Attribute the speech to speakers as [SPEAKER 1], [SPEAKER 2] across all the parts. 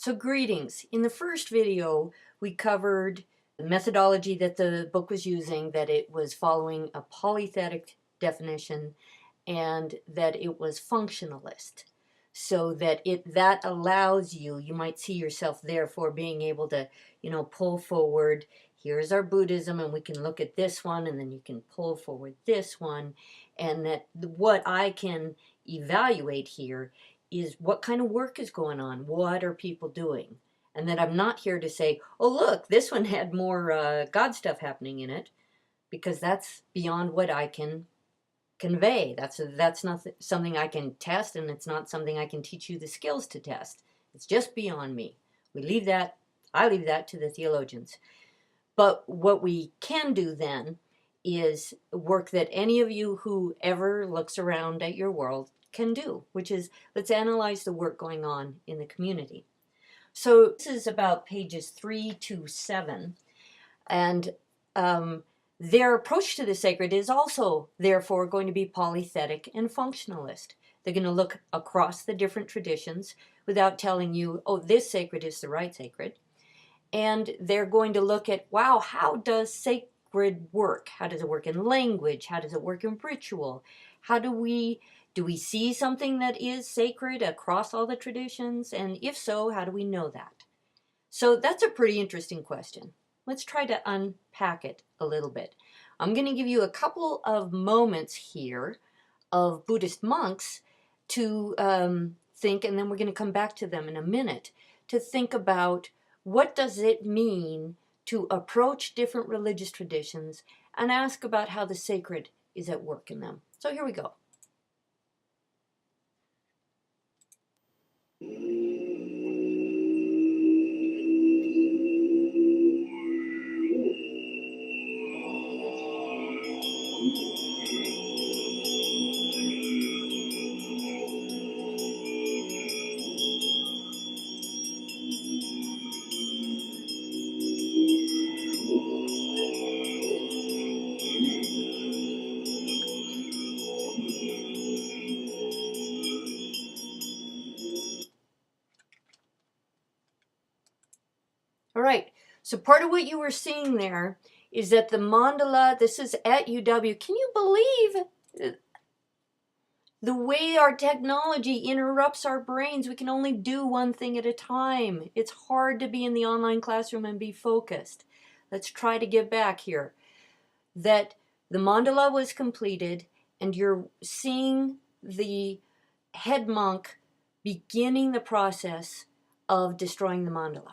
[SPEAKER 1] So greetings. In the first video, we covered the methodology that the book was using, that it was following a polythetic definition, and that it was functionalist. So that that allows you might see yourself therefore being able to, pull forward, here's our Buddhism, and we can look at this one, and then you can pull forward this one, and that what I can evaluate here is what kind of work is going on, what are people doing, and that I'm not here to say, oh look, this one had more God stuff happening in it, because that's beyond what I can convey. That's not something I can test, and it's not something I can teach you the skills to test. It's just beyond me. I leave that to the theologians. But what we can do then is work that any of you who ever looks around at your world can do, which is, let's analyze the work going on in the community. So this is about pages 3 to 7, and their approach to the sacred is also, therefore, going to be polythetic and functionalist. They're going to look across the different traditions without telling you, oh, this sacred is the right sacred. And they're going to look at, wow, how does sacred work? How does it work in language? How does it work in ritual? How do we see something that is sacred across all the traditions? And if so, how do we know that? So that's a pretty interesting question. Let's try to unpack it a little bit. I'm going to give you a couple of moments here of Buddhist monks to think, and then we're going to come back to them in a minute, to think about what does it mean to approach different religious traditions and ask about how the sacred is at work in them. So here we go. All right, so part of what you were seeing there is that the mandala, this is at UW. Can you believe the way our technology interrupts our brains? We can only do one thing at a time. It's hard to be in the online classroom and be focused. Let's try to get back here. That the mandala was completed, and you're seeing the head monk beginning the process of destroying the mandala.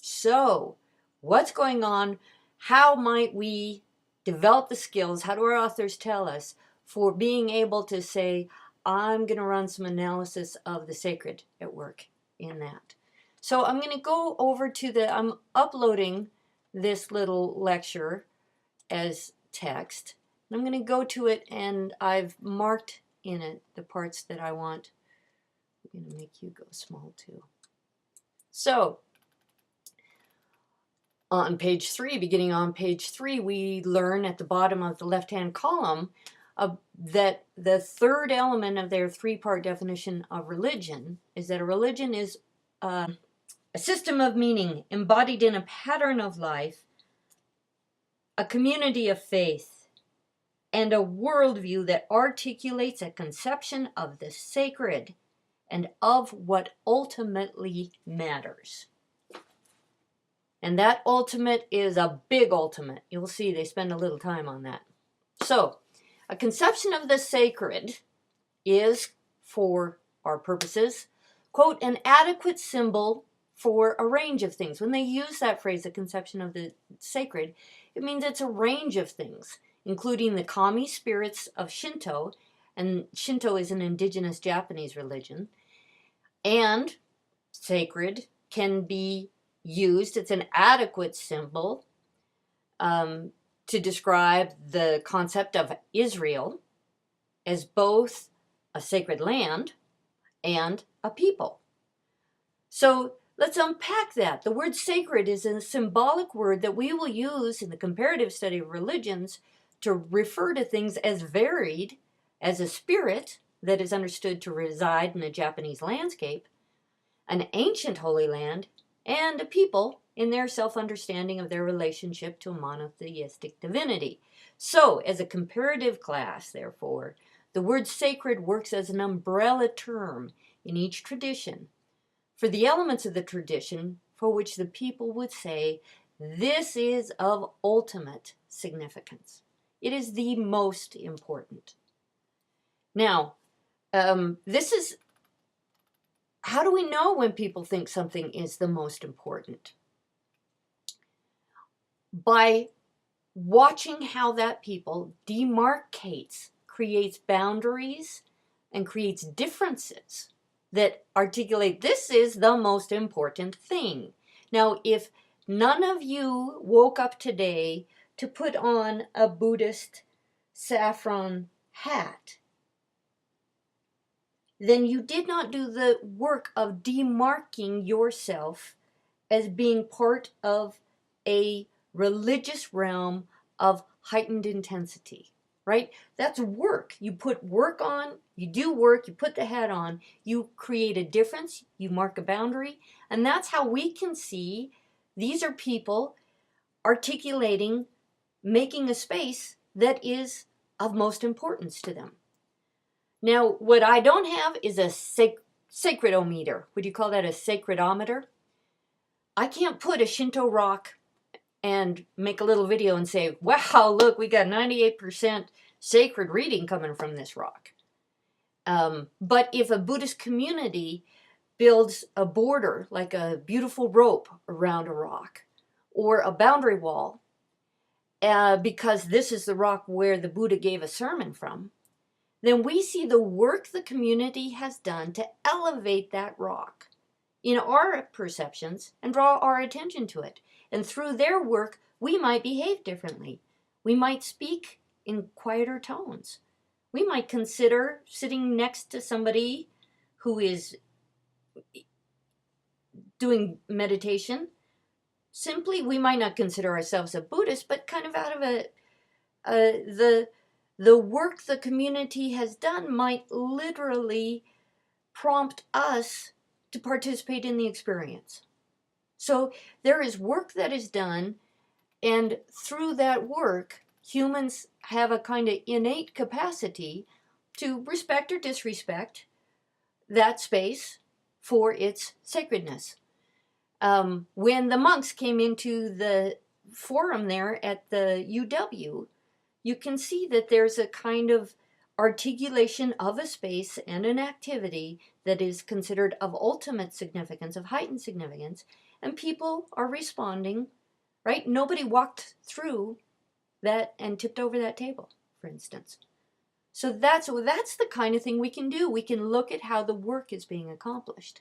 [SPEAKER 1] So, what's going on? How might we develop the skills? How do our authors tell us for being able to say, I'm going to run some analysis of the sacred at work in that? So I'm going to go over to I'm uploading this little lecture as text. I'm going to go to it, and I've marked in it the parts that I want. I'm going to make you go small too. So, on page 3, beginning on page 3, we learn at the bottom of the left-hand column that the third element of their three-part definition of religion is that a religion is a system of meaning embodied in a pattern of life, a community of faith, and a worldview that articulates a conception of the sacred and of what ultimately matters. And that ultimate is a big ultimate. You'll see they spend a little time on that. So, a conception of the sacred is, for our purposes, quote, an adequate symbol for a range of things. When they use that phrase, the conception of the sacred, it means it's a range of things, including the kami spirits of Shinto, and Shinto is an indigenous Japanese religion, and sacred can be used, it's an adequate symbol to describe the concept of Israel as both a sacred land and a people. So let's unpack that. The word sacred is a symbolic word that we will use in the comparative study of religions to refer to things as varied as a spirit that is understood to reside in a Japanese landscape, an ancient Holy Land, and a people in their self-understanding of their relationship to a monotheistic divinity. So, as a comparative class, therefore, the word sacred works as an umbrella term in each tradition for the elements of the tradition for which the people would say, this is of ultimate significance. It is the most important. Now, this is, how do we know when people think something is the most important? By watching how that people demarcates, creates boundaries, and creates differences that articulate this is the most important thing. Now, if none of you woke up today to put on a Buddhist saffron hat, then you did not do the work of demarking yourself as being part of a religious realm of heightened intensity, right? That's work. You put work on, you do work, you put the hat on, you create a difference, you mark a boundary, and that's how we can see these are people articulating, making a space that is of most importance to them. Now, what I don't have is a sacredometer. Would you call that a sacredometer? I can't put a Shinto rock and make a little video and say, wow, look, we got 98% sacred reading coming from this rock. But if a Buddhist community builds a border, like a beautiful rope around a rock, or a boundary wall, because this is the rock where the Buddha gave a sermon from, then we see the work the community has done to elevate that rock in our perceptions and draw our attention to it. And through their work, we might behave differently. We might speak in quieter tones. We might consider sitting next to somebody who is doing meditation. Simply, we might not consider ourselves a Buddhist, but kind of out of the work the community has done might literally prompt us to participate in the experience. So there is work that is done, and through that work, humans have a kind of innate capacity to respect or disrespect that space for its sacredness. When the monks came into the forum there at the UW, you can see that there's a kind of articulation of a space and an activity that is considered of ultimate significance, of heightened significance, and people are responding, right? Nobody walked through that and tipped over that table, for instance. So that's the kind of thing we can do. We can look at how the work is being accomplished.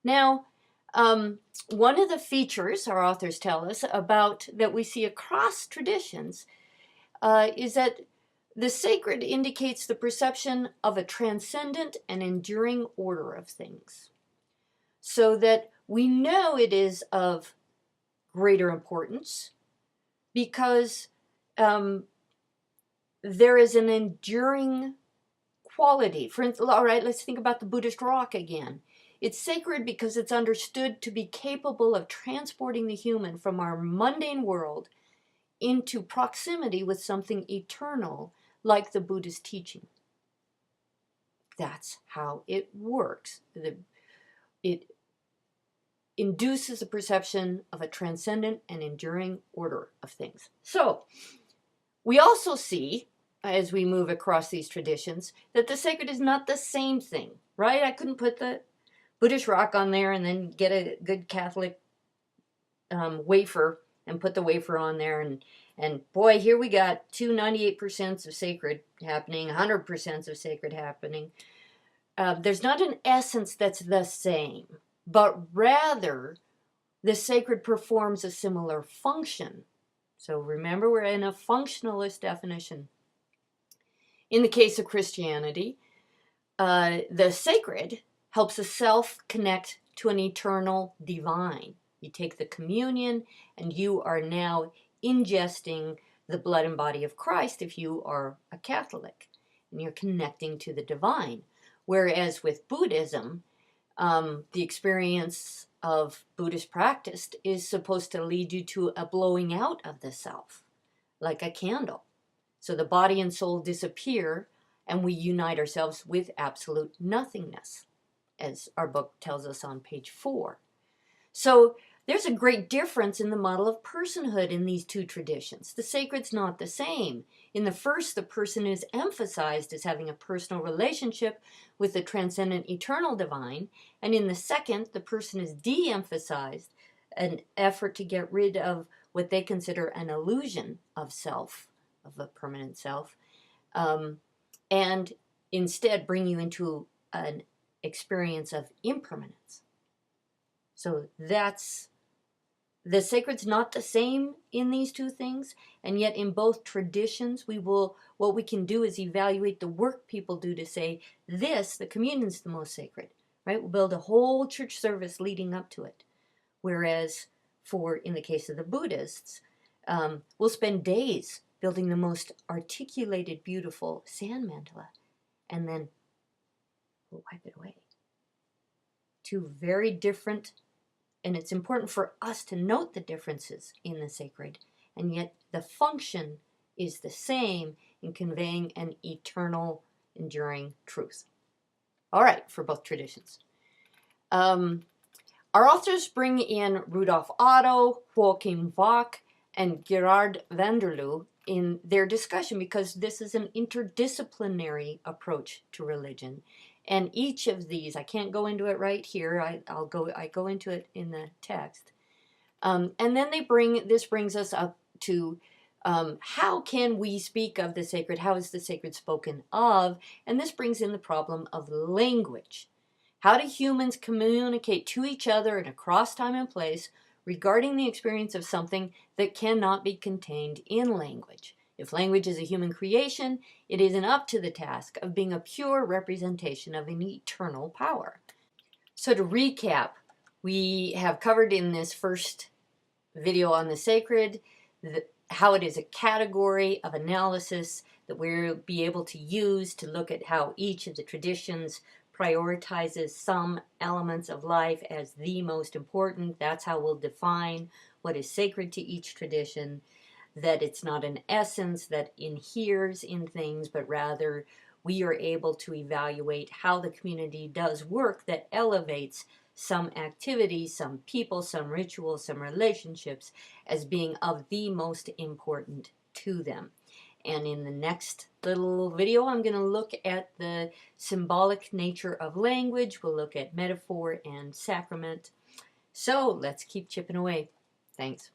[SPEAKER 1] Now, one of the features our authors tell us about that we see across traditions is that the sacred indicates the perception of a transcendent and enduring order of things. So that we know it is of greater importance because there is an enduring quality. For instance, all right, let's think about the Buddhist rock again. It's sacred because it's understood to be capable of transporting the human from our mundane world into proximity with something eternal, like the Buddhist teaching. That's how it works. It induces a perception of a transcendent and enduring order of things. So, we also see, as we move across these traditions, that the sacred is not the same thing, right? I couldn't put the Buddhist rock on there and then get a good Catholic wafer and put the wafer on there and boy, here we got 98% of sacred happening, 100% of sacred happening. There's not an essence that's the same, but rather the sacred performs a similar function. So remember, we're in a functionalist definition. In the case of Christianity, the sacred helps the self connect to an eternal divine. You take the communion and you are now ingesting the blood and body of Christ if you are a Catholic, and you're connecting to the divine. Whereas with Buddhism, The experience of Buddhist practice is supposed to lead you to a blowing out of the self, like a candle. So the body and soul disappear, and we unite ourselves with absolute nothingness, as our book tells us on page 4. So there's a great difference in the model of personhood in these two traditions. The sacred's not the same. In the first, the person is emphasized as having a personal relationship with the transcendent eternal divine, and in the second, the person is de-emphasized, an effort to get rid of what they consider an illusion of self, of a permanent self, and instead bring you into an experience of impermanence. So that's, the sacred's not the same in these two things, and yet in both traditions what we can do is evaluate the work people do to say, this, the communion's the most sacred, right? We'll build a whole church service leading up to it. Whereas in the case of the Buddhists, we'll spend days building the most articulated, beautiful sand mandala, and then we'll wipe it away. Two very different. And it's important for us to note the differences in the sacred, and yet the function is the same in conveying an eternal, enduring truth. All right, for both traditions. Our authors bring in Rudolf Otto, Joachim Bach, and Gerard Vanderloo in their discussion because this is an interdisciplinary approach to religion. And each of these, I can't go into it right here. I go into it in the text. And then this brings us up to how can we speak of the sacred? How is the sacred spoken of? And this brings in the problem of language. How do humans communicate to each other and across time and place regarding the experience of something that cannot be contained in language? If language is a human creation, it isn't up to the task of being a pure representation of an eternal power. So to recap, we have covered in this first video on the sacred how it is a category of analysis that we'll be able to use to look at how each of the traditions prioritizes some elements of life as the most important. That's how we'll define what is sacred to each tradition. That it's not an essence that inheres in things, but rather we are able to evaluate how the community does work that elevates some activities, some people, some rituals, some relationships as being of the most important to them. And in the next little video, I'm going to look at the symbolic nature of language. We'll look at metaphor and sacrament. So let's keep chipping away. Thanks.